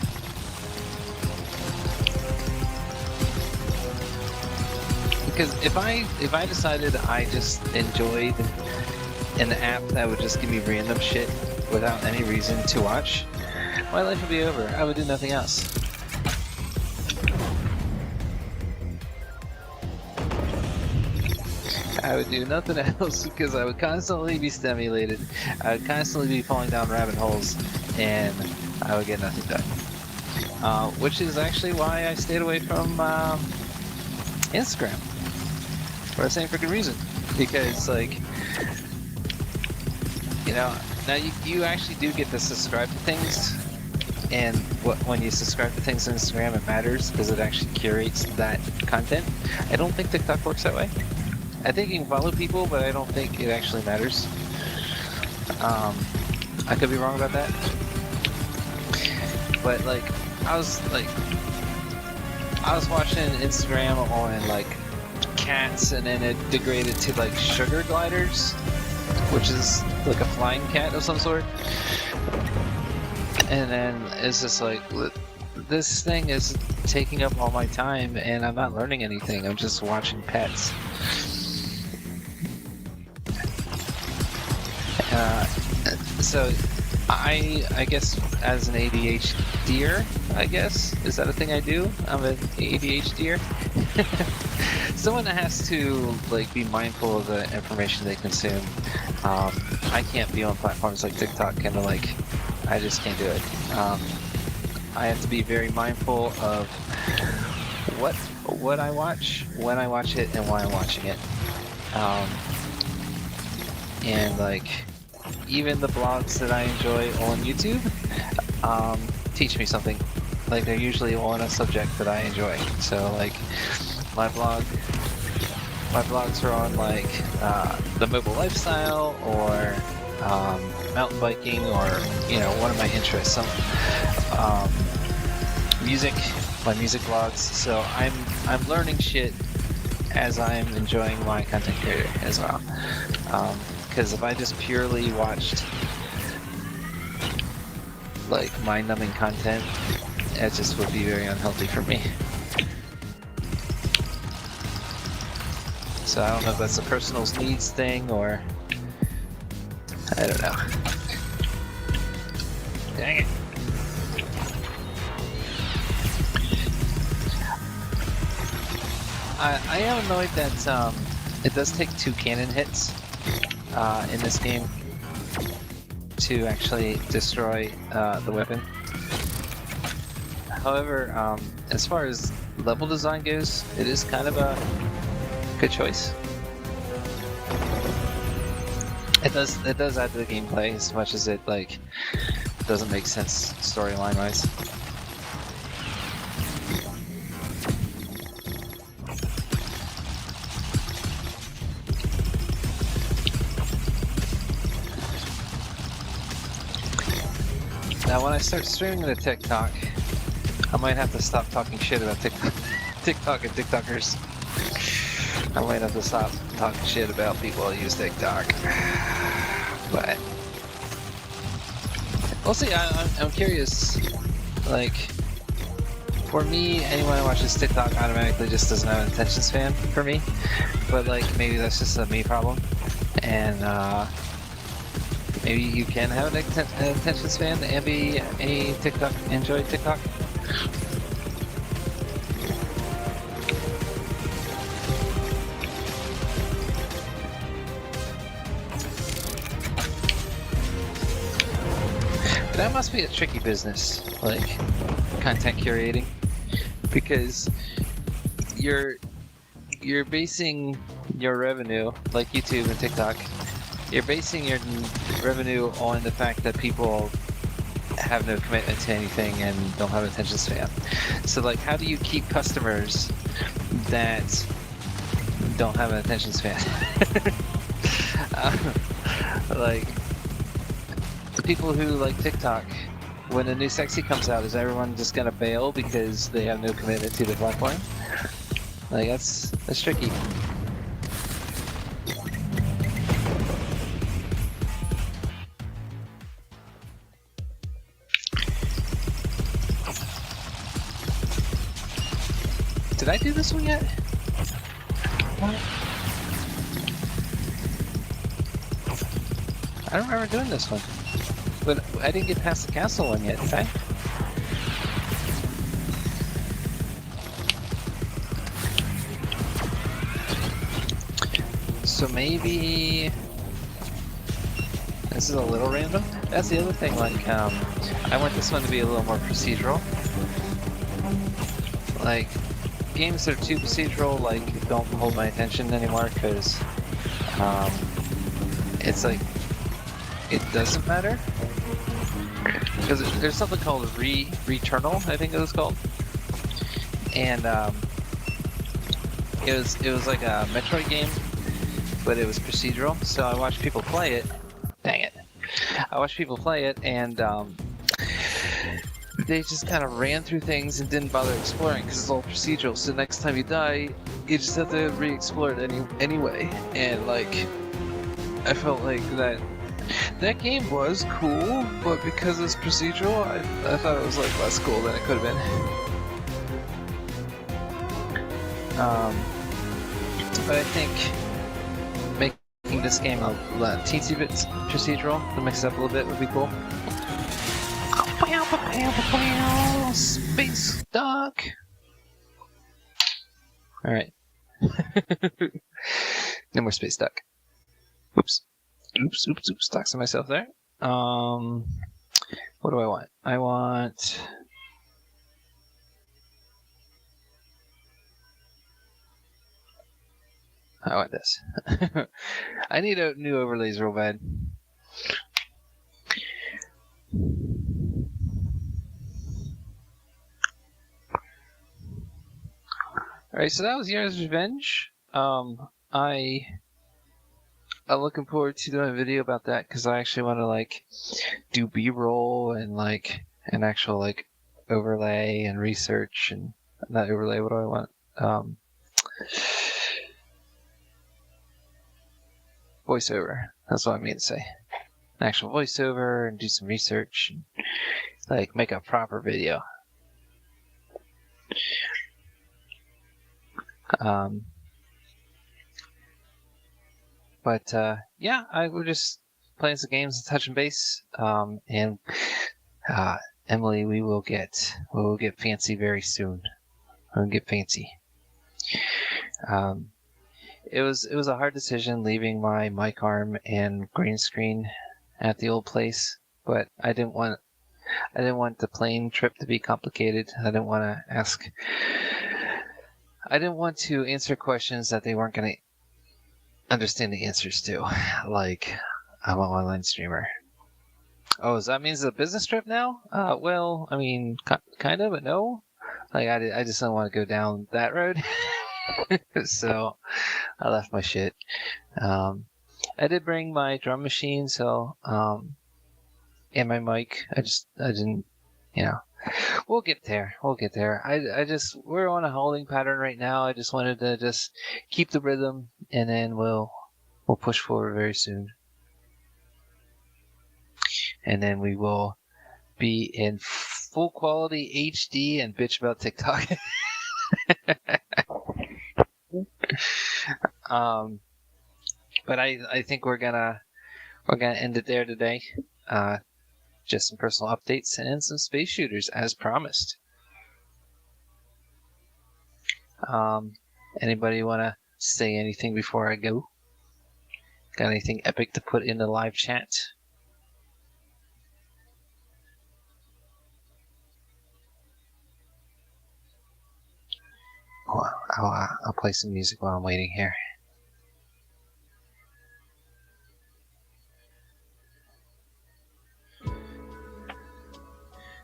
Because if I decided I just enjoyed an app that would just give me random shit without any reason to watch, my life would be over. I would do nothing else. I would do nothing else because I would constantly be stimulated. I would constantly be falling down rabbit holes, and I would get nothing done. Which is actually why I stayed away from Instagram for the same freaking reason. Because, like, you know, now you actually do get to subscribe to things, and when you subscribe to things on Instagram, it matters because it actually curates that content. I don't think TikTok works that way. I think you can follow people, but I don't think it actually matters. I could be wrong about that. But like, I was watching Instagram on like cats, and then it degraded to like sugar gliders, which is like a flying cat of some sort. And then it's just like, this thing is taking up all my time, and I'm not learning anything. I'm just watching pets. So I guess as an ADHDer, I guess, is that a thing I do? I'm an ADHDer. Someone that has to like be mindful of the information they consume. I can't be on platforms like TikTok, and like, I just can't do it. I have to be very mindful of what I watch, when I watch it, and why I'm watching it. And like, even the blogs that I enjoy on YouTube teach me something. Like, they're usually on a subject that I enjoy. So like, my blogs are on like the mobile lifestyle, or mountain biking, or, you know, one of my interests. Some music, my music vlogs. So I'm learning shit as I'm enjoying my content creator as well. Because if I just purely watched like mind-numbing content, it just would be very unhealthy for me. So I don't know if that's a personal needs thing, or I don't know. Dang it. I am annoyed that it does take 2 cannon hits in this game to actually destroy the weapon. However, as far as level design goes, it is kind of a good choice. It does add to the gameplay as much as it like doesn't make sense storyline wise. Now, when I start streaming to TikTok, I might have to stop talking shit about TikTok and TikTokers. I might have to stop talking shit about people who use TikTok. But we'll see. I'm curious, like, for me, anyone who watches TikTok automatically just doesn't have an attention span for me. But like maybe that's just a me problem, and maybe you can have an attention span and be a TikTok enjoy TikTok. That must be a tricky business, like content curating, because you're basing your revenue, like YouTube and TikTok, you're basing your revenue on the fact that people have no commitment to anything and don't have an attention span. So like, how do you keep customers that don't have an attention span? Like, the people who like TikTok, when a new sexy comes out, is everyone just gonna bail because they have no commitment to the platform? Like, that's tricky. Did I do this one yet? What? I don't remember doing this one. But I didn't get past the castle one yet, did I? So maybe this is a little random. That's the other thing, like, I want this one to be a little more procedural. Like, games that are too procedural, like, don't hold my attention anymore, because, it's like, it doesn't matter. Because there's something called Returnal, I think it was called. And, it was like a Metroid game, but it was procedural, so I watched people play it. Dang it. I watched people play it, and they just kind of ran through things and didn't bother exploring because it's all procedural. So next time you die, you just have to re-explore it anyway. And like, I felt like that game was cool, but because it's procedural, I thought it was like less cool than it could have been. But I think making this game a teensy bit procedural to mix it up a little bit would be cool. Space Duck! Alright. No more Space Duck. Oops. Oops. Doxing myself there. What do I want? I want this. I need new overlays real bad. Alright, so that was Year's Revenge. I'm looking forward to doing a video about that because I actually want to like do B-roll and like an actual like overlay and research and not overlay. What do I want? Voiceover. That's what I mean to say. An actual voiceover and do some research and like make a proper video. But yeah, we're just playing some games and touching base. And Emily, we will get fancy very soon. We'll get fancy. It was a hard decision leaving my mic arm and green screen at the old place, but I didn't want the plane trip to be complicated. I didn't want to answer questions that they weren't going to understand the answers to, like, I'm an online streamer. Oh, does that mean it's a business trip now? Well, I mean, kind of, but no. Like, I just don't want to go down that road. So, I left my shit. I did bring my drum machine, so, and my mic. I didn't, we'll get there. We're on a holding pattern right now. I just wanted to just keep the rhythm, and then we'll push forward very soon. And then we will be in full quality HD and bitch about TikTok. But I think we're gonna end it there today. Just some personal updates and some space shooters as promised. Anybody want to say anything before I go? Got anything epic to put in the live chat? Oh, I'll play some music while I'm waiting here.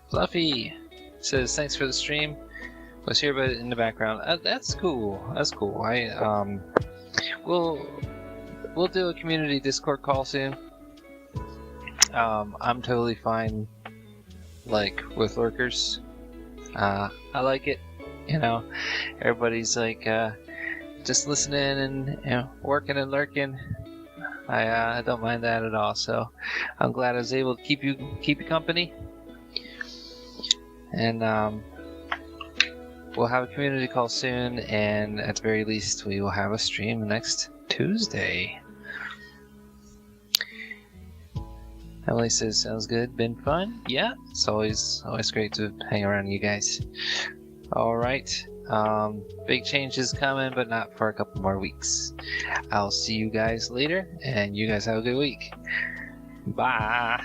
Fluffy says thanks for the stream. Was here but in the background. That's cool. That's cool. We'll do a community Discord call soon. I'm totally fine, like, with lurkers. I like it. You know, everybody's like just listening and working and lurking. I don't mind that at all. So I'm glad I was able to keep you company. And we'll have a community call soon, and at the very least, we will have a stream next Tuesday. Emily says, sounds good. Been fun? Yeah, it's always great to hang around you guys. All right. Big changes coming, but not for a couple more weeks. I'll see you guys later, and you guys have a good week. Bye.